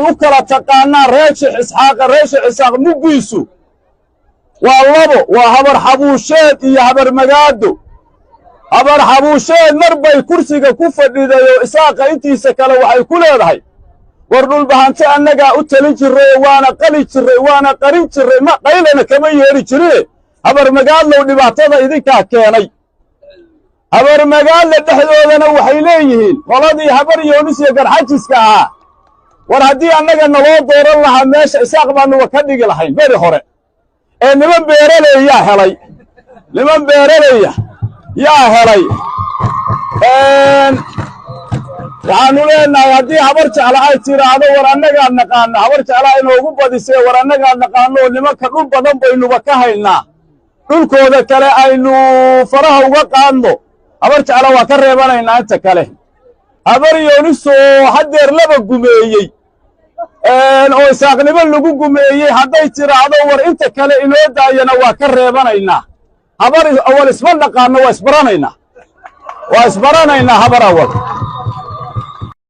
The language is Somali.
وكلا تقانا ريش إسحاق مقيسو والله وهبر حبوشات يا هبر مقادو هبر حبوشات مربي كرسي كفر إذا إسحاق إنتي سكلا وحي كل هذا ورنول بهانتي أنك أتلي جري وانا قلي جري وانا قرين جري ما قيلنا كما يهري جري هبر مقال لو نبعتها إذيك كياني هبر مقال لدحدودنا وحي ليهين ولدي هبر يونس يقر حاجسكا ورهدي أنك نلو دور الله ماشي إساق بانو وكدق لحين بيري خوري لمن بيرلي يا هلي لمن بيرلي يا هلي waxaanu leenahay haddii habar jecla ay tiraahdo war annagaa naqaana habar jecla inoogu badisee war annagaa naqaano nimanka dhul badan baynuba ka haynaa dhulkooda kale aynu faraha uga qaadno habar jecla waa ka reebanaynaa inta kale habar yoonisoo haddeer laba gumeeyey oo isaaqnimo lagu gumeeyey hadday tiraahdo war inta kale inoo daayana waa ka reebanaynaa habar awal isma naqaano waa isbaranaynaa habar awal